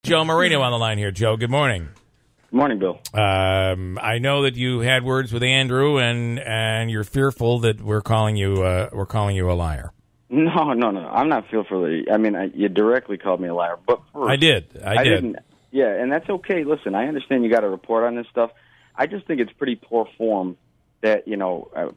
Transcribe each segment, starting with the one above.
Joe Marino on the line here. Joe, good morning. Good morning, Bill. I know that you had words with Andrew, and you're fearful that we're calling you a liar. No. I'm not fearful. I mean, you directly called me a liar. But first, I did. didn't. Yeah, and that's okay. Listen, I understand you got to report on this stuff. I just think it's pretty poor form that,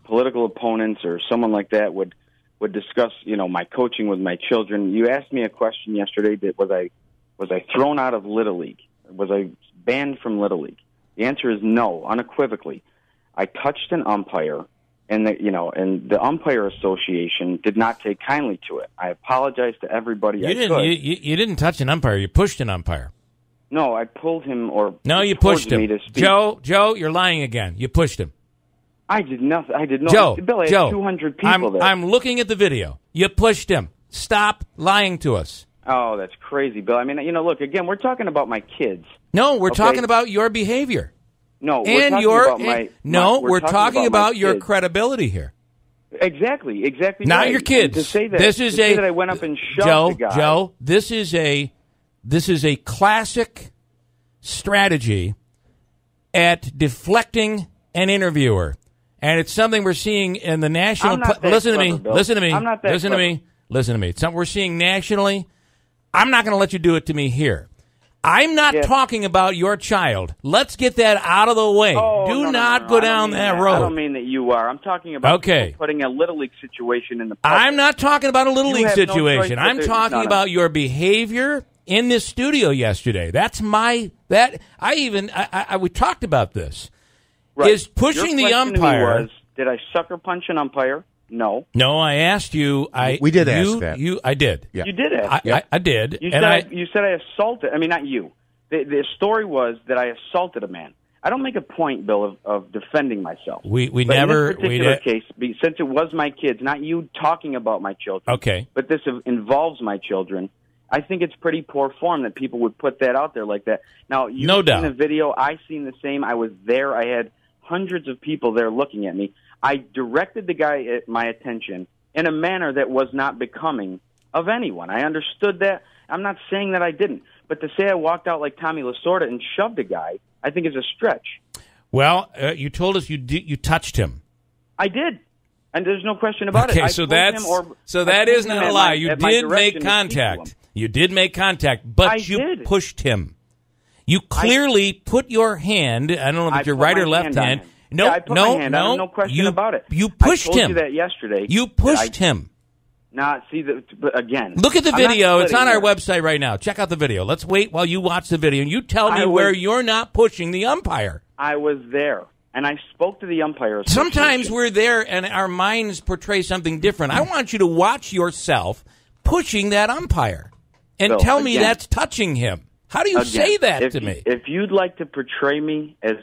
political opponents or someone like that would discuss, my coaching with my children. You asked me a question yesterday that was I thrown out of Little League? Was I banned from Little League? The answer is no, unequivocally. I touched an umpire, and the umpire association did not take kindly to it. I apologize to everybody. You didn't touch an umpire. You pushed an umpire. No, I pulled him No, you pushed him. Joe, you're lying again. You pushed him. I did nothing. I did not. Joe, Bill, I had 200 people there. I'm looking at the video. You pushed him. Stop lying to us. Oh, that's crazy, Bill. I mean, look, again, we're talking about my kids. No, we're talking about your behavior. No, we're talking about your credibility here. Exactly. Not right. your kids. And to say that, that I went up and shoved the guy. Joe, this is a classic strategy at deflecting an interviewer, and it's something we're seeing in the national. Listen to me. I'm not that Listen to me. It's something we're seeing nationally. I'm not going to let you do it to me here. I'm not talking about your child. Let's get that out of the way. Do not go down that road. I don't mean that you are. I'm talking about putting a Little League situation in the public. I'm not talking about a Little League situation. I'm talking about your behavior in this studio yesterday. We talked about this. Right. Is pushing the umpire. Did I sucker punch an umpire? No. No, I asked you. We did ask that. I did. Yeah. You did ask. I did. You said I assaulted. I mean, not you. The story was that I assaulted a man. I don't make a point, Bill, of defending myself. We but never. In this particular case, since it was my kids, not you talking about my children. Okay. But this involves my children. I think it's pretty poor form that people would put that out there like that. Now, you've seen the video. I've seen the same. I was there. I had hundreds of people there looking at me. I directed the guy at my attention in a manner that was not becoming of anyone. I understood that. I'm not saying that I didn't. But to say I walked out like Tommy Lasorda and shoved a guy, I think is a stretch. Well, you told us you touched him. I did. And there's no question about it. Okay, so that is not a lie. You did make contact. You did make contact, but you pushed him. You clearly put your hand, I don't know if you're right or left hand. No, I put my hand on him, no question about it. You pushed him. I told you that yesterday. You pushed him. Again. Look at the video. It's on our website right now. Check out the video. Let's wait while you watch the video, and you tell me where you're not pushing the umpire. I was there, and I spoke to the umpire. Sometimes we're there, and our minds portray something different. I want you to watch yourself pushing that umpire, and tell me that's touching him. How do you say that to me? If you'd like to portray me as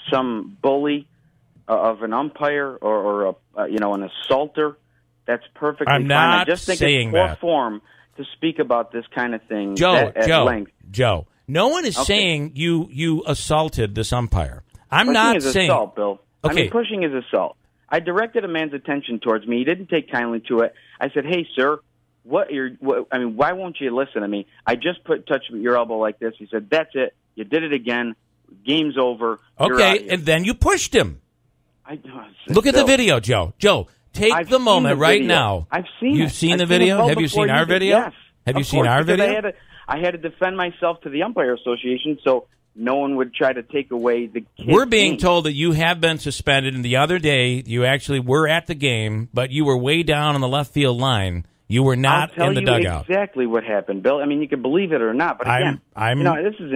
some bully of an umpire or an assaulter, that's perfectly fine. I just think it's poor form to speak about this kind of thing at length. Joe, no one is saying you assaulted this umpire. I'm pushing not is saying assault, Bill. Okay. I mean, pushing is assault. I directed a man's attention towards me. He didn't take kindly to it. I said, "Hey, sir. Why won't you listen to me? I just touched your elbow like this." He said, "That's it. You did it again. Game's over." Okay, and then you pushed him. Look at the video, Joe. Joe, take the moment right now. I've seen it. You've seen the video? Have you seen our video? Yes. Have you seen our video? I had to defend myself to the Umpire Association, so no one would try to take away the kid's We're being game. told that you have been suspended, and the other day you actually were at the game, but you were way down on the left field line. You were not in the dugout. I'll tell you exactly what happened, Bill. I mean, you can believe it or not, but again, this is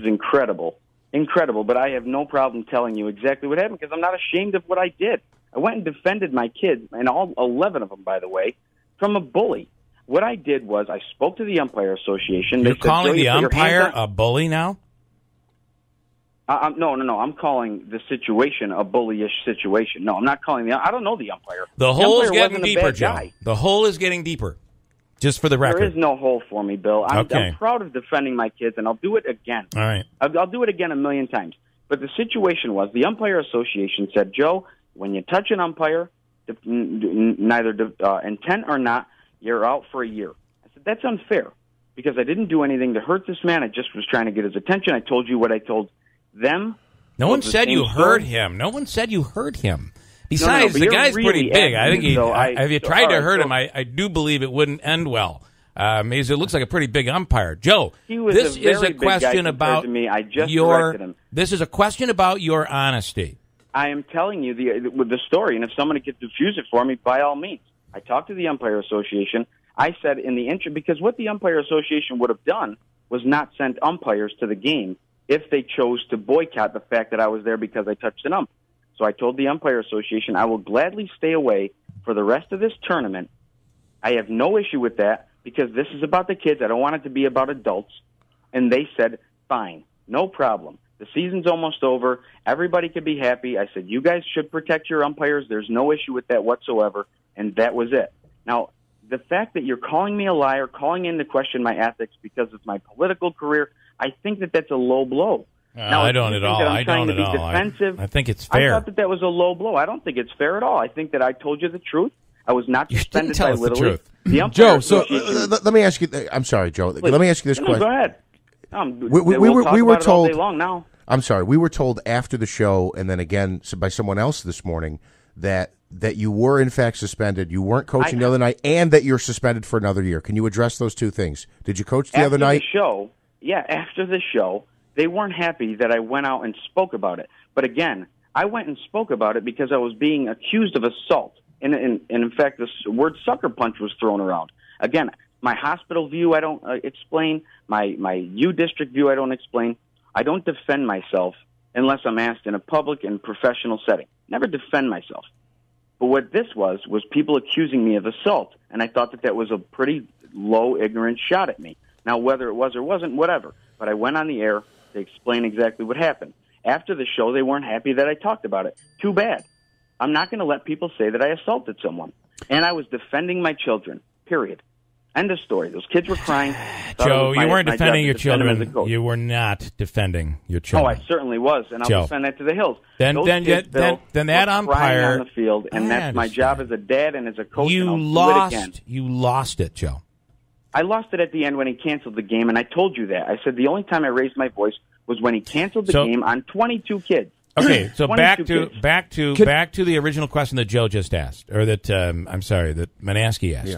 incredible. Incredible, but I have no problem telling you exactly what happened because I'm not ashamed of what I did. I went and defended my kids, and all 11 of them, by the way, from a bully. What I did was I spoke to the Umpire Association. You're calling the umpire a bully now? No. I'm calling the situation a bullyish situation. No, I'm not calling I don't know the umpire. The hole is getting deeper, Joe. The hole is getting deeper. Just for the record. There is no hole for me, Bill. I'm proud of defending my kids, and I'll do it again. All right. I'll do it again a million times. But the situation was the Umpire Association said, Joe, when you touch an umpire, neither intent or not, you're out for a year. I said, that's unfair. because I didn't do anything to hurt this man. I just was trying to get his attention. I told you what I told them. No one said you hurt him. No one said you hurt him. Besides, the guy's pretty big. I think if you tried to hurt him, I do believe it wouldn't end well. It looks like a pretty big umpire. Joe, this is a question about me. I just corrected him. This is a question about your honesty. I am telling you the story, and if somebody could diffuse it for me, by all means. I talked to the Umpire Association. I said in the intro, because what the Umpire Association would have done was not sent umpires to the game if they chose to boycott the fact that I was there because I touched an ump. So I told the Umpire Association I will gladly stay away for the rest of this tournament. I have no issue with that because this is about the kids. I don't want it to be about adults. And they said, fine, no problem. The season's almost over. Everybody could be happy. I said, you guys should protect your umpires. There's no issue with that whatsoever. And that was it. Now, the fact that you're calling me a liar, calling into question my ethics because of my political career, I think that that's a low blow. Now, I don't at all. I don't at all. I think it's fair. I thought that was a low blow. I don't think it's fair at all. I think that I told you the truth. I was not suspended by Little League. Joe, so let me ask you. I'm sorry, Joe. Please. Let me ask you this question. Go ahead. We were told. All day long now. I'm sorry. We were told after the show, and then again by someone else this morning, that you were in fact suspended. You weren't coaching the other night, and that you're suspended for another year. Can you address those two things? Did you coach the other night? After the show, they weren't happy that I went out and spoke about it. But again, I went and spoke about it because I was being accused of assault. And in fact, the word sucker punch was thrown around. Again, my hospital view I don't explain. My U-District view I don't explain. I don't defend myself unless I'm asked in a public and professional setting. Never defend myself. But what this was people accusing me of assault. And I thought that was a pretty low, ignorant shot at me. Now, whether it was or wasn't, whatever. But I went on the air to explain exactly what happened. After the show, they weren't happy that I talked about it. Too bad. I'm not going to let people say that I assaulted someone. And I was defending my children, period. End of story. Those kids were crying. Joe, you weren't defending your children. You were not defending your children. Oh, I certainly was, and I'll defend that to the hills. Then that umpire on the field, and that's my job as a dad and as a coach. You lost it, Joe. I lost it at the end when he canceled the game, and I told you that. I said the only time I raised my voice was when he canceled the game on 22 kids. Okay, so back to the original question that Joe just asked, or that that Manaski asked. Yeah.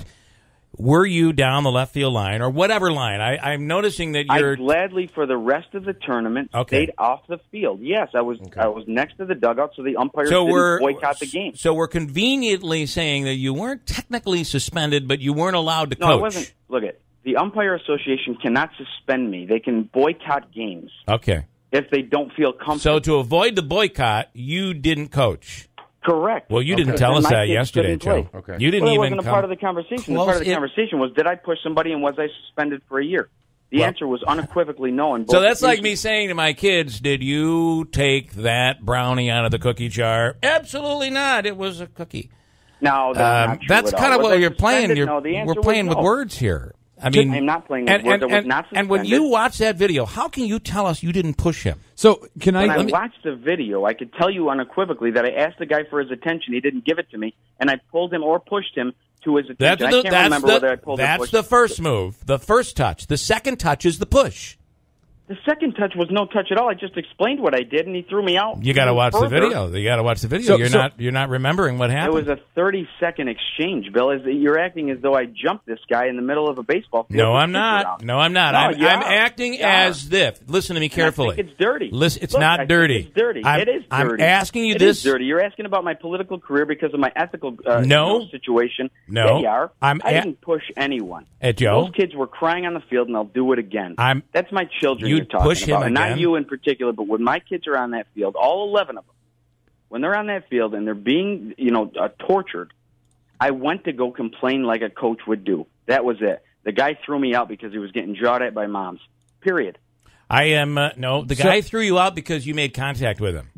Were you down the left field line or whatever line? I'm noticing that you're. I gladly, for the rest of the tournament, stayed off the field. Yes, I was. Okay. I was next to the dugout, so the umpires didn't boycott the game. So we're conveniently saying that you weren't technically suspended, but you weren't allowed to coach. No, it wasn't. Look, the Umpire Association cannot suspend me. They can boycott games. Okay. If they don't feel comfortable. So to avoid the boycott, you didn't coach. Correct. Well, you didn't tell us that yesterday, Joe. Okay. You didn't even. It wasn't a part of the conversation. The part of the conversation was, did I push somebody and was I suspended for a year? The answer was unequivocally no. So that's like me saying to my kids, did you take that brownie out of the cookie jar? Absolutely not. It was a cookie. No, that's kind of what you're playing. We're playing with words here. I mean, I'm not playing with words. I was not suspended. And when you watch that video, how can you tell us you didn't push him? So can I? When I watched the video, I could tell you unequivocally that I asked the guy for his attention. He didn't give it to me, and I pulled him or pushed him to his attention. I can't remember whether I pulled or pushed. That's the first move, the first touch. The second touch is the push. The second touch was no touch at all. I just explained what I did, and he threw me out. You got to watch the video. You got to watch the video. You're not remembering what happened. It was a 30-second exchange, Bill. You're acting as though I jumped this guy in the middle of a baseball field. No, I'm not. No, I'm not. I'm acting as if. Listen to me carefully. I think it's dirty. Listen, it's not dirty. It's dirty. It is dirty. I'm asking you this. It is dirty. You're asking about my political career because of my ethical situation. No. They are. I didn't push anyone. Joe? Those kids were crying on the field, and I'll do it again. That's my children you're talking push him about. Again. Not you in particular, but when my kids are on that field, all 11 of them, when they're on that field and they're being, tortured, I went to go complain like a coach would do. That was it. The guy threw me out because he was getting jawed at by moms. Period. I am the guy threw you out because you made contact with him.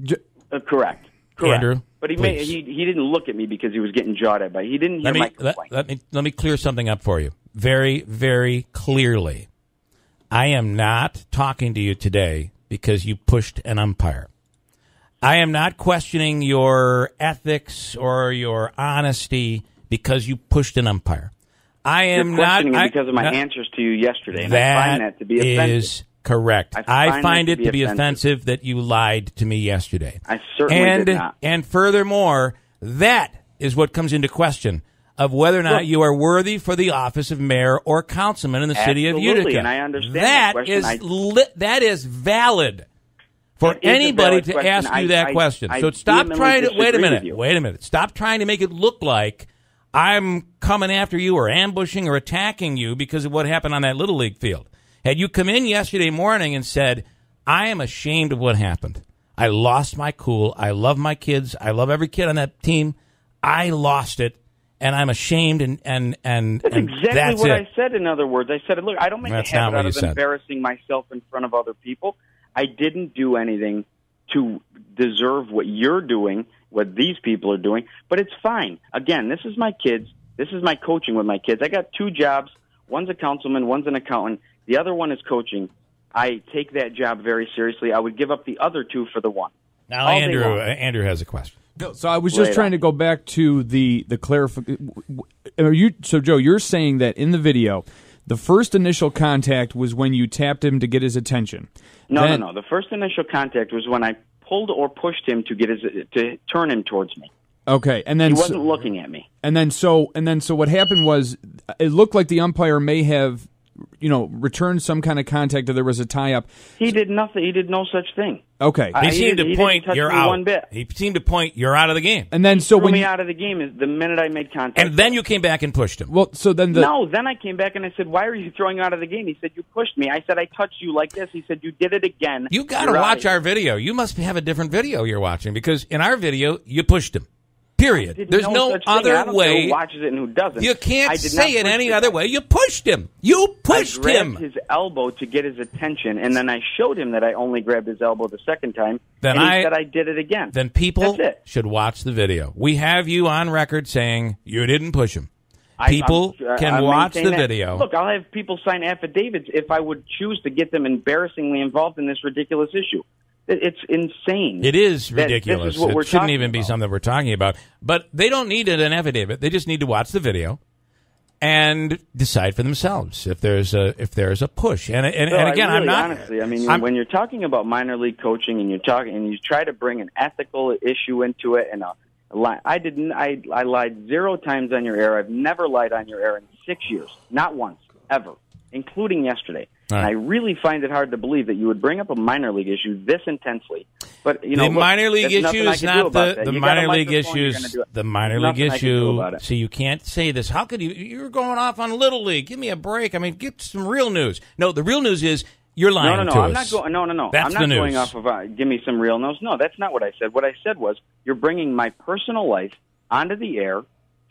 Correct. Andrew, but he didn't look at me because he was getting jawed at by. He didn't hear my complaint. Let me clear something up for you very, very clearly. I am not talking to you today because you pushed an umpire. I am not questioning your ethics or your honesty because you pushed an umpire. I am You're not questioning it because of my answers to you yesterday, and I find that to be offensive. Is correct. I find it to be offensive that you lied to me yesterday. I certainly did not. And furthermore, that is what comes into question of whether or not you are worthy for the office of mayor or councilman in the city of Utica. And I understand that question. That is valid for anybody to ask you that question. So stop trying to wait a minute. Stop trying to make it look like I'm coming after you or ambushing or attacking you because of what happened on that Little League field. Had you come in yesterday morning and said, I am ashamed of what happened. I lost my cool. I love my kids. I love every kid on that team. I lost it. And I'm ashamed, and that's exactly that's what it. I said. In other words, I said, look, I don't make a habit out of embarrassing myself in front of other people. I didn't do anything to deserve what you're doing, what these people are doing, but it's fine. Again, this is my kids. This is my coaching with my kids. I got 2 jobs. One's a councilman, one's an accountant. The other one is coaching. I take that job very seriously. I would give up the other 2 for the one. Now, Andrew has a question. No, so I was just trying to go back to the clarification. So, Joe, you're saying that in the video, the first initial contact was when you tapped him to get his attention. No. The first initial contact was when I pulled or pushed him to turn him towards me. Okay, and then he wasn't looking at me. And then so what happened was it looked like the umpire may have, returned some kind of contact, or there was a tie-up. He did nothing. He did no such thing. Okay. He seemed to point you're out. One bit. He seemed to point you're out of the game. And then so when me out of the game is the minute I made contact. And then you came back and pushed him. Well, so then then I came back and I said, "Why are you throwing out of the game?" He said, "You pushed me." I said, "I touched you like this." He said, "You did it again." You got to watch our video. You must have a different video you're watching, because in our video you pushed him. Period. There's no other way. Who watches it and who doesn't? You can't say it any other way. You pushed him. You pushed him. I grabbed his elbow to get his attention, and then I showed him that I only grabbed his elbow the second time. And he said I did it again. Then people should watch the video. We have you on record saying you didn't push him. People can watch the video. Look, I'll have people sign affidavits if I would choose to get them embarrassingly involved in this ridiculous issue. It's insane. It is ridiculous. This is what it shouldn't even be something we're talking about. But they don't need an affidavit. They just need to watch the video and decide for themselves if there's a push. And again, I'm not honestly. I mean, when you're talking about minor league coaching and you try to bring an ethical issue into it, and I lied 0 times on your air. I've never lied on your air in 6 years, not once, ever, including yesterday. Right. And I really find it hard to believe that you would bring up a minor league issue this intensely. But the minor league issue is not the minor league issues. The minor league issue. See, you can't say this. How could you? You're going off on Little League. Give me a break. I mean, get some real news. No, the real news is you're lying to us. I'm not going. No. That's I'm not the going news. off of. Give me some real news. No, that's not what I said. What I said was you're bringing my personal life onto the air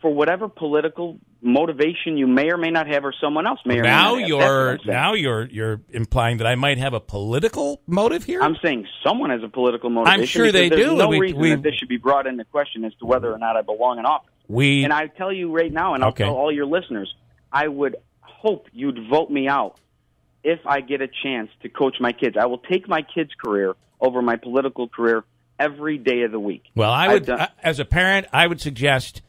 for whatever political motivation you may or may not have, or someone else may or may not have. Now you're implying that I might have a political motive here? I'm saying someone has a political motivation. I'm sure they do. There's no reason that this should be brought into question as to whether or not I belong in office. And I tell you right now, and I'll tell all your listeners, I would hope you'd vote me out if I get a chance to coach my kids. I will take my kids' career over my political career every day of the week. Well, I would, as a parent, I would suggest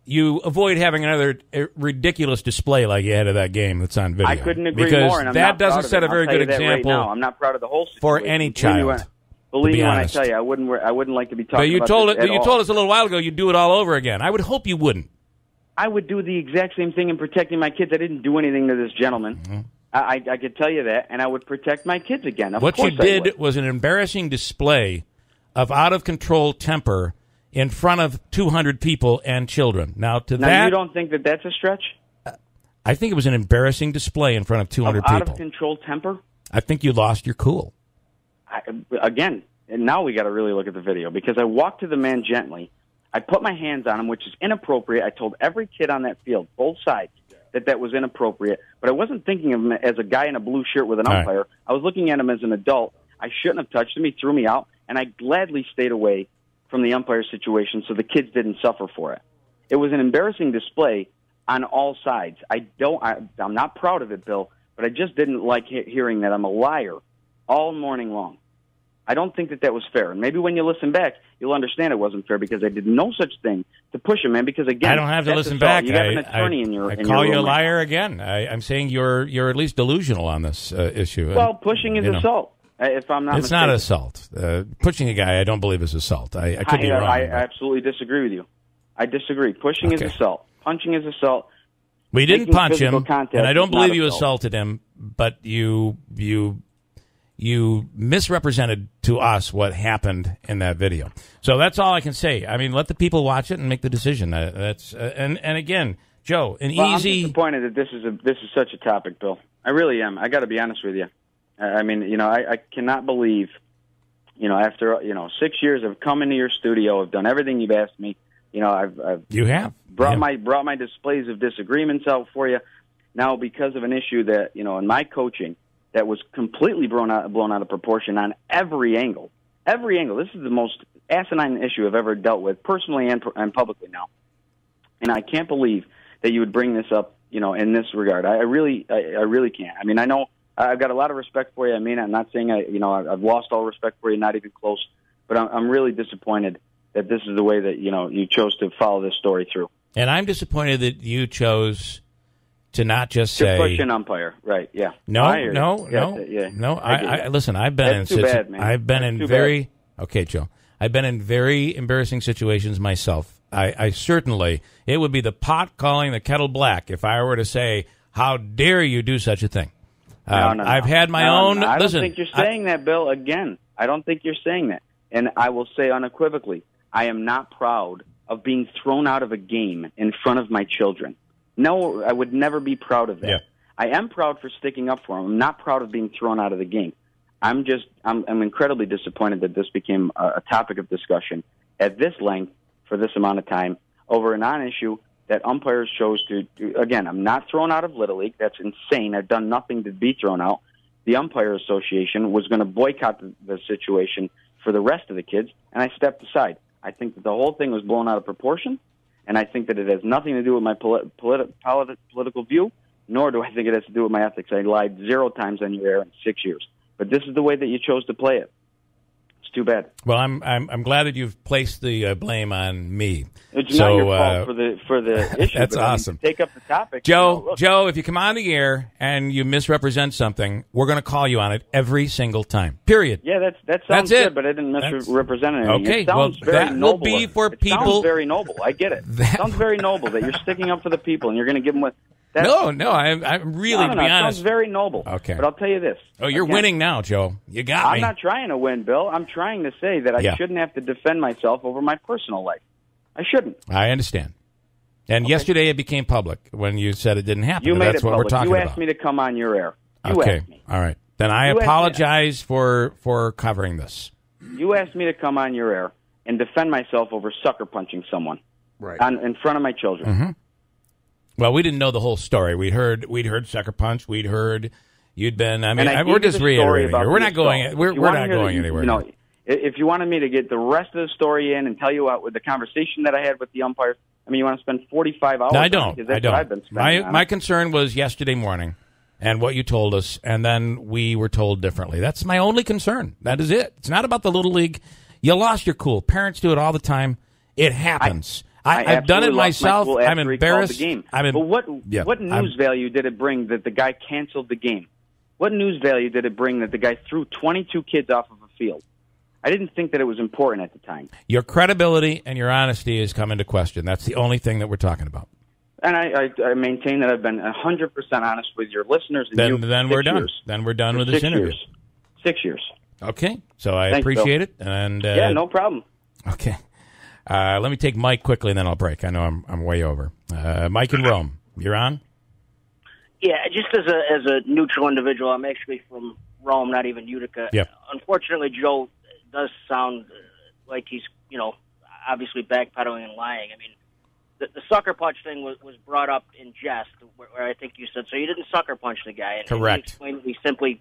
you avoid having another ridiculous display like you had of that game that's on video. I couldn't agree because more, and I'm that not doesn't proud set of a very good example. Right now. I'm not proud of the whole situation. For any child. Believe me when I tell you, I wouldn't like to be talking about this at all. You told us a little while ago you'd do it all over again. I would hope you wouldn't. I would do the exact same thing in protecting my kids. I didn't do anything to this gentleman. Mm-hmm. I could tell you that, and I would protect my kids again. What you did was an embarrassing display of out-of-control temper in front of 200 people and children. Now, you don't think that that's a stretch? I think it was an embarrassing display in front of 200 people. Out-of-control temper? I think you lost your cool. Again, and now we got to really look at the video, because I walked to the man gently. I put my hands on him, which is inappropriate. I told every kid on that field, both sides, that was inappropriate. But I wasn't thinking of him as a guy in a blue shirt with an umpire. Right. I was looking at him as an adult. I shouldn't have touched him. He threw me out, and I gladly stayed away from the umpire situation so the kids didn't suffer for it. It was an embarrassing display on all sides. I'm not proud of it, Bill, but I just didn't like hearing that I'm a liar all morning long. I don't think that was fair. And maybe when you listen back, you'll understand it wasn't fair because I did no such thing to push him, man. Because again, I don't have to listen back. You have an attorney in your. I call you a liar again. I'm saying you're at least delusional on this issue. Well, pushing is assault. If I'm not, it's mistaken. not assault. Pushing a guy, I don't believe is assault. I could be wrong. I absolutely disagree with you. I disagree. Pushing is assault. Punching is assault. We didn't punch him, and I don't believe you assaulted him, but you misrepresented to us what happened in that video. So that's all I can say. I mean, let the people watch it and make the decision. And again, Joe, I'm disappointed that this is such a topic, Bill. I really am. I got to be honest with you. I mean, I cannot believe, after 6 years of coming to your studio, I've done everything you've asked me. I've brought my displays of disagreements out for you. Now, because of an issue that in my coaching that was completely blown out of proportion on every angle. Every angle. This is the most asinine issue I've ever dealt with, personally and publicly now. And I can't believe that you would bring this up, in this regard. I really can't. I mean, I know I've got a lot of respect for you. I mean, I'm not saying I've lost all respect for you, not even close. But I'm really disappointed that this is the way that you chose to follow this story through. And I'm disappointed that you chose to not just say push an umpire, right? Yeah. No. Listen. I've been Joe. I've been in very embarrassing situations myself. I certainly, it would be the pot calling the kettle black if I were to say, "How dare you do such a thing?" I've had my own. I don't think you're saying that, Bill. Again, I don't think you're saying that, and I will say unequivocally, I am not proud of being thrown out of a game in front of my children. No, I would never be proud of that. Yeah. I am proud for sticking up for them. I'm not proud of being thrown out of the game. I'm incredibly disappointed that this became a topic of discussion at this length for this amount of time over a non-issue that umpires chose to. Again, I'm not thrown out of Little League. That's insane. I've done nothing to be thrown out. The Umpire Association was going to boycott the situation for the rest of the kids, and I stepped aside. I think that the whole thing was blown out of proportion, and I think that it has nothing to do with my political view, nor do I think it has to do with my ethics. I lied 0 times on your air in 6 years. But this is the way that you chose to play it. It's too bad. Well, I'm glad that you've placed the blame on me. It's not your fault for the issue. That's awesome. Take up the topic. Joe, if you come on the air and you misrepresent something, we're going to call you on it every single time. Period. Yeah, that sounds good, but I didn't misrepresent anything. Okay, it sounds well, very that noble. will be for it people. Sounds very noble. I get it. It sounds very noble that you're sticking up for the people and you're going to give them what. No, I'm really, to be honest. It sounds very noble. Okay. But I'll tell you this. Oh, you're winning now, Joe. You got me. I'm not trying to win, Bill. I'm trying to say that I shouldn't have to defend myself over my personal life. I shouldn't. I understand. And yesterday it became public when you said it didn't happen. You made That's it what public. we're talking You about. asked me to come on your air. You asked me. All right. Then I apologize for covering this. You asked me to come on your air and defend myself over sucker punching someone in front of my children. Mm-hmm. Well, we didn't know the whole story. We'd heard sucker punch. We'd heard you'd been. I mean, we're just reiterating here. We're not going. We're not going anywhere. If you wanted me to get the rest of the story in and tell you with the conversation that I had with the umpires, I mean, you want to spend 45 hours? No, I don't. That's what I've been spending my concern was yesterday morning and what you told us, and then we were told differently. That's my only concern. That is it. It's not about the Little League. You lost your cool. Parents do it all the time. It happens. I've done it myself. I'm embarrassed. But what news value did it bring that the guy canceled the game? What news value did it bring that the guy threw 22 kids off of a field? I didn't think that it was important at the time. Your credibility and your honesty has come into question. That's the only thing that we're talking about. And I maintain that I've been 100% honest with your listeners. And then we're done. Then we're done with this interview. 6 years. Okay. So I appreciate it. And yeah, no problem. Okay. Let me take Mike quickly, and then I'll break. I know I'm way over. Mike in Rome, you're on? Yeah, just as a neutral individual, I'm actually from Rome, not even Utica. Yep. Unfortunately, Joe does sound like he's, obviously backpedaling and lying. I mean, the sucker punch thing was brought up in jest, where I think you said, so you didn't sucker punch the guy. And correct. He explained he simply,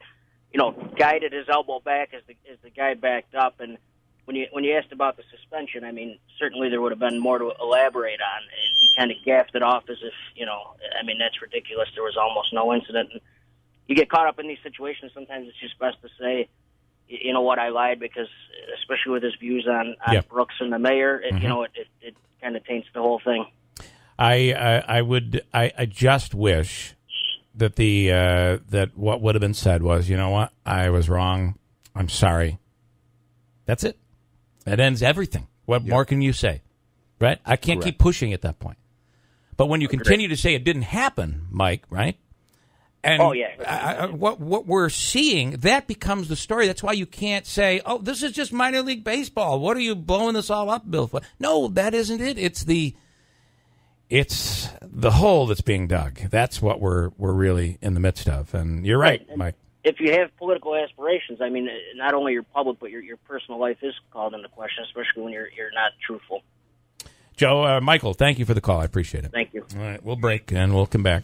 guided his elbow back as the guy backed up. And when you asked about the suspension, I mean, certainly there would have been more to elaborate on. And he kind of gaffed it off as if, I mean, that's ridiculous. There was almost no incident. And you get caught up in these situations. Sometimes it's just best to say, you know what, I lied because, especially with his views on Brooks and the mayor, it, you know, it kind of taints the whole thing. I just wish that that what would have been said was, you know what, I was wrong. I'm sorry. That's it. That ends everything. What more can you say? Right? I can't keep pushing at that point. But when you continue to say it didn't happen, Mike, right? And what we're seeing, that becomes the story. That's why you can't say, oh, this is just minor league baseball. What are you blowing this all up, Bill? No, that isn't it. It's the hole that's being dug. That's what we're really in the midst of. And you're right, Mike. If you have political aspirations, I mean, not only your public, but your personal life is called into question, especially when you're not truthful. Joe, Michael, thank you for the call. I appreciate it. Thank you. All right, we'll break and we'll come back.